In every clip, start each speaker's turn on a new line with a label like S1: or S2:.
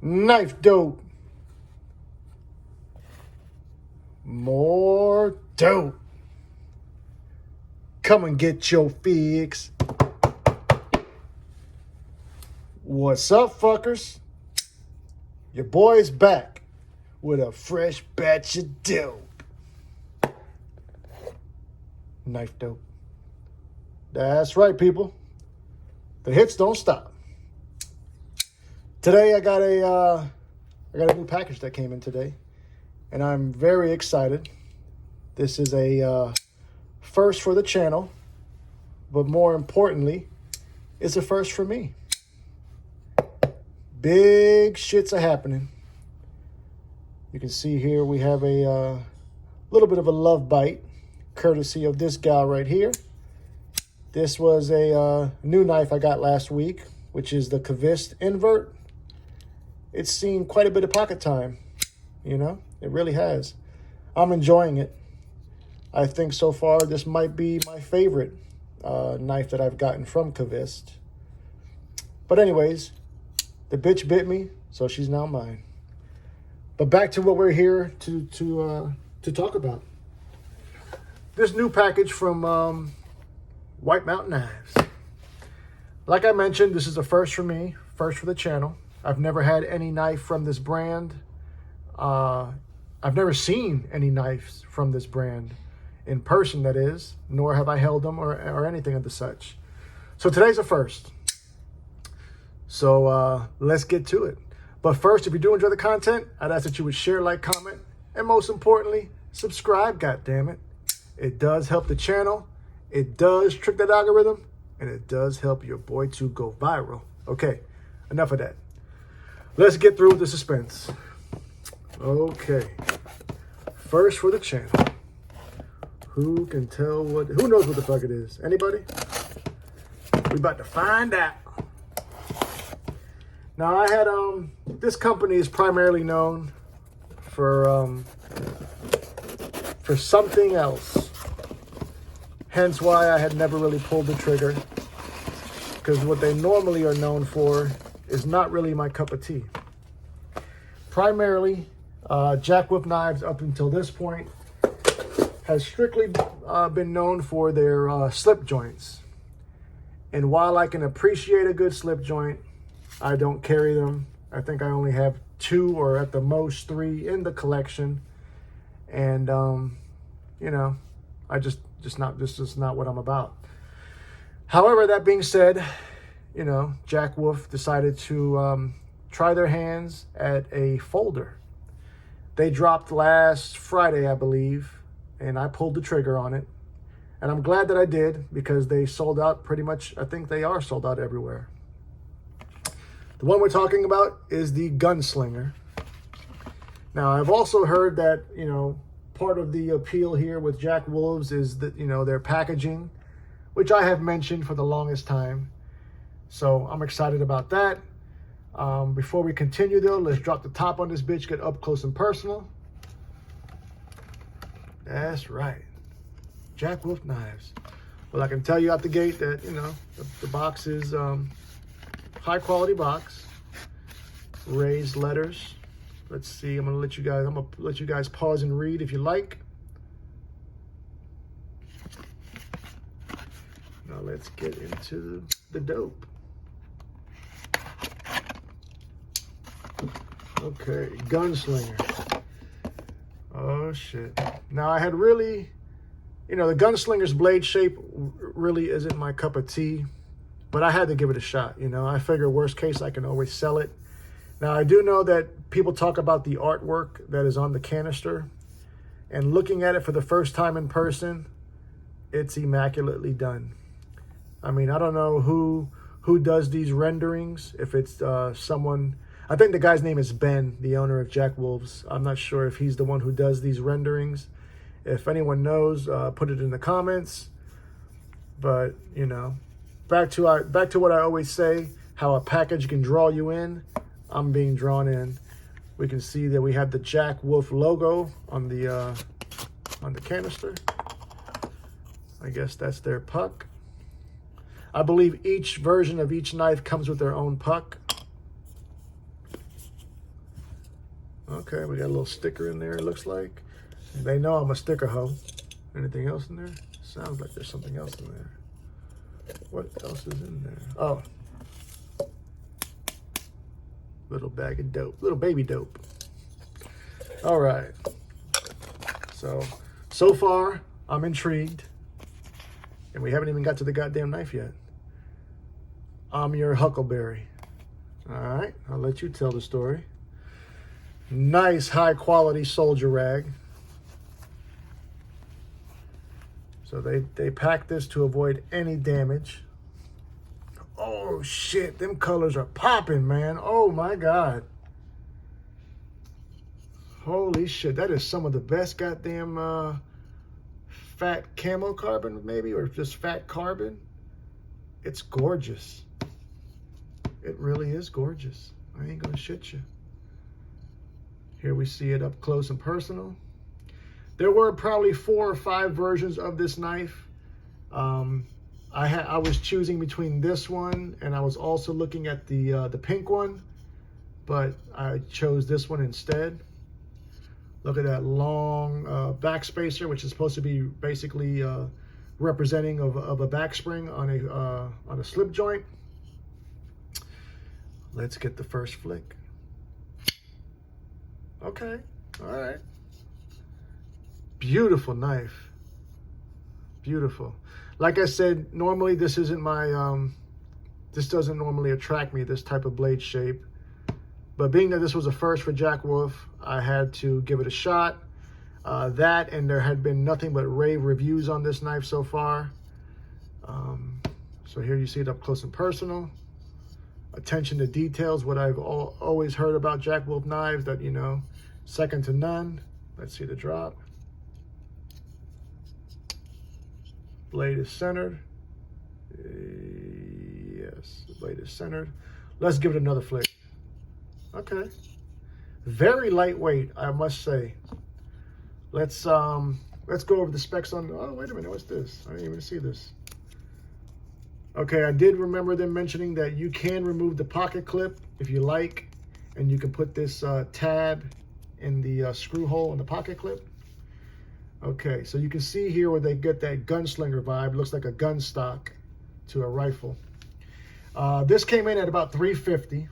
S1: Knife dope. More dope. Come and get your fix. What's up, fuckers? Your boy's back with a fresh batch of dope. Knife dope. That's right, people. The hits don't stop. Today I got a new package that came in today, and I'm very excited. This is a first for the channel, but more importantly, it's a first for me. Big shits are happening. You can see here we have a little bit of a love bite, courtesy of this gal right here. This was a new knife I got last week, which is the KnifeDope invert. It's seen quite a bit of pocket time, you know? It really has. I'm enjoying it. I think so far this might be my favorite knife that I've gotten from KnifeDope. But anyways, the bitch bit me, so she's now mine. But back to what we're here to talk about. This new package from White Mountain Knives. Like I mentioned, this is a first for me, first for the channel. I've never had any knife from this brand. I've never seen any knives from this brand in person, that is, nor have I held them or anything of the such. So today's a first. So let's get to it. But first, if you do enjoy the content, I'd ask that you would share, like, comment, and most importantly, subscribe, goddammit. It does help the channel. It does trick that algorithm, and it does help your boy to go viral. Okay, enough of that. Let's get through the suspense. Okay, first for the channel. Who can tell who knows what the fuck it is? Anybody? We about to find out. Now I had, this company is primarily known for something else. Hence why I had never really pulled the trigger, because what they normally are known for is not really my cup of tea. Primarily, Jack Wolf Knives up until this point has strictly been known for their slip joints. And while I can appreciate a good slip joint, I don't carry them. I think I only have 2 or at the most 3 in the collection. And, you know, this is not what I'm about. However, that being said, you know, Jack Wolf decided to try their hands at a folder. They dropped last Friday, I believe, and I pulled the trigger on it. And I'm glad that I did, because they sold out pretty much. I think they are sold out everywhere. The one we're talking about is the Gunslinger. Now, I've also heard that, you know, part of the appeal here with Jack Wolves is that, you know, their packaging, which I have mentioned for the longest time. So I'm excited about that. Before we continue though, let's drop the top on this bitch, get up close and personal. That's right. Jack Wolf Knives. Well, I can tell you out the gate that, you know, the box is high quality box. Raised letters. Let's see, I'm gonna let you guys pause and read if you like. Now let's get into the dope. Okay, Gunslinger. Oh shit. Now I had really, you know, the Gunslinger's blade shape really isn't my cup of tea, but I had to give it a shot. You know, I figure worst case I can always sell it. Now I do know that people talk about the artwork that is on the canister, and looking at it for the first time in person, it's immaculately done. I mean, I don't know who does these renderings. If it's someone, I think the guy's name is Ben, the owner of Jack Wolves. I'm not sure if he's the one who does these renderings. If anyone knows, put it in the comments. But, you know, back to what I always say, how a package can draw you in. I'm being drawn in. We can see that we have the Jack Wolf logo on the canister. I guess that's their puck. I believe each version of each knife comes with their own puck. Okay, we got a little sticker in there, it looks like. They know I'm a sticker hoe. Anything else in there? Sounds like there's something else in there. What else is in there? Oh. Little bag of dope, little baby dope. All right. So far, I'm intrigued. And we haven't even got to the goddamn knife yet. I'm your Huckleberry. All right, I'll let you tell the story. Nice high quality soldier rag. So they packed this to avoid any damage. Oh shit, them colors are popping, man. Oh my God. Holy shit, that is some of the best goddamn fat camo carbon, maybe, or just fat carbon. It's gorgeous. It really is gorgeous. I ain't gonna shit you. Here we see it up close and personal. There were probably 4 or 5 versions of this knife. I was choosing between this one, and I was also looking at the pink one, but I chose this one instead. Look at that long back spacer, which is supposed to be basically representing of a back spring on a slip joint. Let's get the first flick. Okay, all right. Beautiful knife. Beautiful. Like I said, normally this isn't my, this doesn't normally attract me, this type of blade shape. But being that this was a first for Jack Wolf, I had to give it a shot. That, and there had been nothing but rave reviews on this knife so far. So here you see it up close and personal. Attention to details, what I've always heard about Jack Wolf knives, that, you know, second to none. Let's see the drop. Blade is centered. Yes, the blade is centered. Let's give it another flick. Okay. Very lightweight, I must say. Let's go over the specs on, oh, wait a minute, what's this? I didn't even see this. Okay, I did remember them mentioning that you can remove the pocket clip if you like, and you can put this tab in the screw hole in the pocket clip. Okay, so you can see here where they get that gunslinger vibe. It looks like a gun stock to a rifle. This came in at about $350.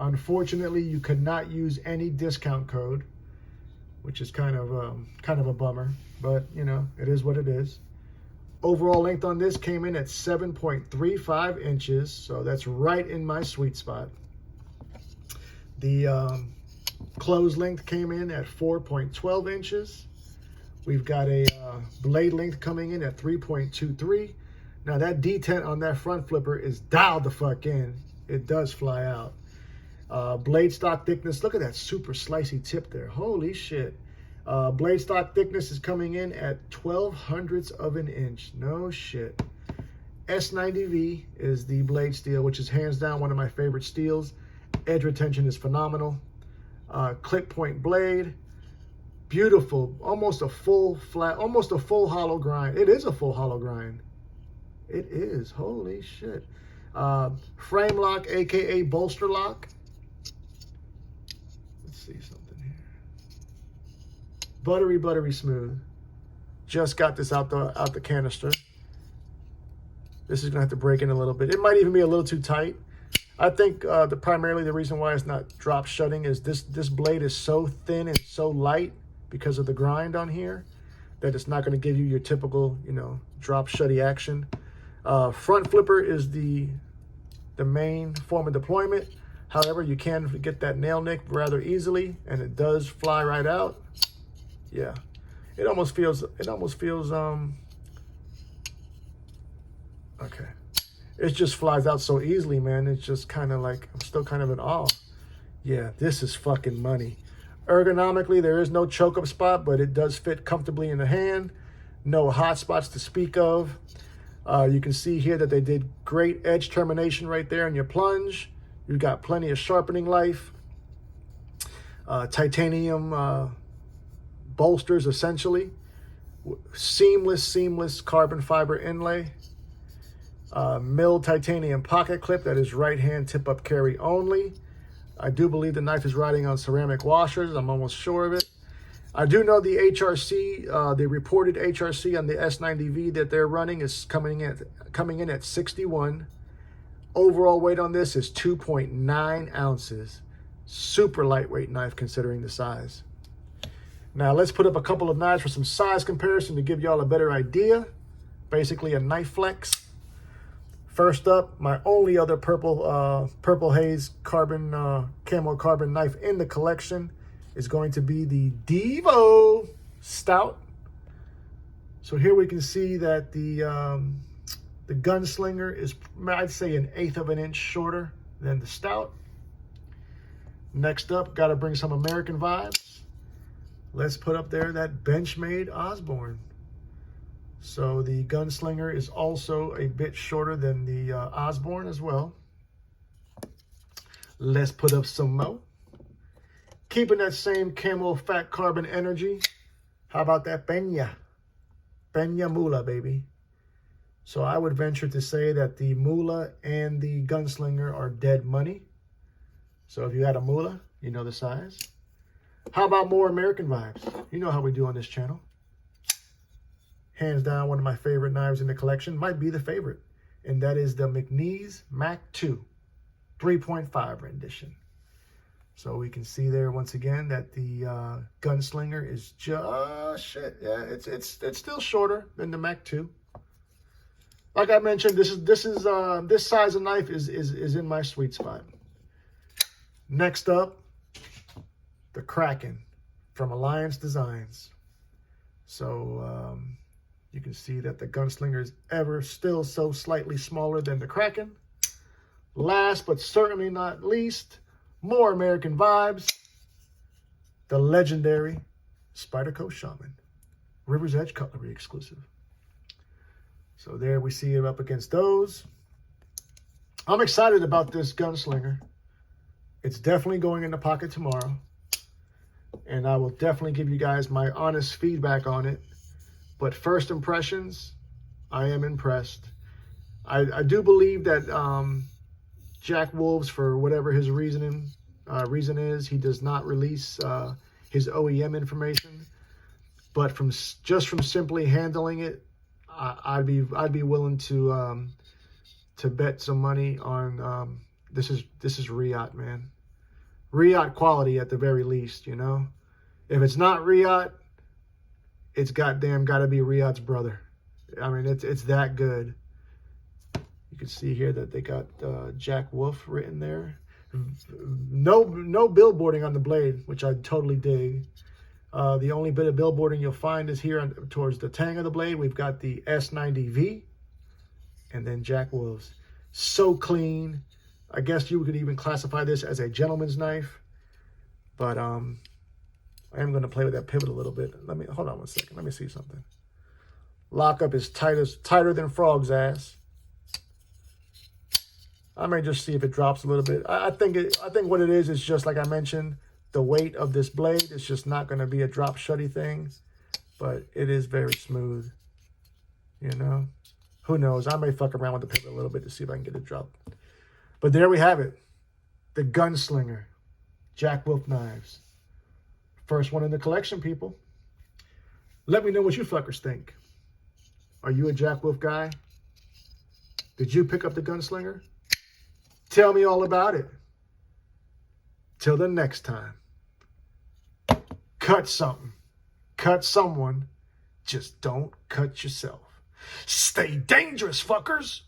S1: Unfortunately, you could not use any discount code, which is kind of a bummer, but you know, it is what it is. Overall length on this came in at 7.35 inches, so that's right in my sweet spot. The close length came in at 4.12 inches. We've got a blade length coming in at 3.23. Now that detent on that front flipper is dialed the fuck in. It does fly out. Blade stock thickness, look at that super slicey tip there. Holy shit. Blade stock thickness is coming in at 0.12 of an inch. No shit. S90V is the blade steel, which is hands down one of my favorite steels. Edge retention is phenomenal. Clip point blade. Beautiful. Almost a full flat, almost a full hollow grind. It is a full hollow grind. It is. Holy shit. Frame lock, aka bolster lock. Let's see something here. Buttery smooth. Just got this out the canister. This is gonna have to break in a little bit. It might even be a little too tight. I think primarily the reason why it's not drop shutting is this blade is so thin and so light because of the grind on here that it's not going to give you your typical, you know, drop shutty action. Front flipper is the main form of deployment. However, you can get that nail nick rather easily, and it does fly right out. Yeah, it almost feels okay. It just flies out so easily, man. It's just kind of like, I'm still kind of in awe. Yeah, this is fucking money. Ergonomically, there is no choke up spot, but it does fit comfortably in the hand. No hot spots to speak of. You can see here that they did great edge termination right there in your plunge. You've got plenty of sharpening life. Titanium bolsters, essentially. Seamless carbon fiber inlay. Milled titanium pocket clip that is right hand tip up carry only. I do believe the knife is riding on ceramic washers. I'm almost sure of it. I do know the HRC, the reported HRC on the S90V that they're running is coming in at 61. Overall weight on this is 2.9 ounces. Super lightweight knife considering the size. Now let's put up a couple of knives for some size comparison to give y'all a better idea. Basically a knife flex. First up, my only other purple haze carbon camo carbon knife in the collection is going to be the Devo Stout. So here we can see that the Gunslinger is, I'd say, 1/8 of an inch shorter than the Stout. Next up, got to bring some American vibes. Let's put up there that Benchmade Osborne. So the Gunslinger is also a bit shorter than the Osborne as well. Let's put up some more. Keeping that same camo fat carbon energy. How about that Peña? Peña Mula, baby. So I would venture to say that the Mula and the Gunslinger are dead money. So if you had a Mula, you know the size. How about more American vibes? You know how we do on this channel. Hands down, one of my favorite knives in the collection, might be the favorite. And that is the McNeese Mac 2 3.5 rendition. So we can see there once again that the Gunslinger is just shit. Yeah, it's still shorter than the Mac 2. Like I mentioned, this size of knife is in my sweet spot. Next up, the Kraken from Alliance Designs. So you can see that the Gunslinger is still so slightly smaller than the Kraken. Last but certainly not least, more American vibes. The legendary Spyderco Shaman, River's Edge Cutlery exclusive. So there we see it up against those. I'm excited about this Gunslinger. It's definitely going in the pocket tomorrow. And I will definitely give you guys my honest feedback on it. But first impressions, I am impressed. I do believe that Jack Wolves, for whatever his reason is, he does not release his OEM information. But from simply handling it, I'd be willing to bet some money on this is Riot, man. Riot quality at the very least, you know. If it's not Riot, it's goddamn got to be Riot's brother. I mean, it's that good. You can see here that they got Jack Wolf written there. No billboarding on the blade, which I totally dig. The only bit of billboarding you'll find is here towards the tang of the blade. We've got the S90V and then Jack Wolf's. So clean. I guess you could even classify this as a gentleman's knife. But I am going to play with that pivot a little bit. Hold on one second. Let me see something. Lockup is tighter than Frog's ass. I may just see if it drops a little bit. I think what it is just like I mentioned, the weight of this blade. It's just not going to be a drop shutty thing, but it is very smooth. You know, who knows? I may fuck around with the pivot a little bit to see if I can get it dropped. But there we have it, the Gunslinger, Jack Wolf knives. First one in the collection, people. Let me know what you fuckers think. Are you a Jack Wolf guy? Did you pick up the Gunslinger? Tell me all about it. Till the next time. Cut something. Cut someone. Just don't cut yourself. Stay dangerous, fuckers.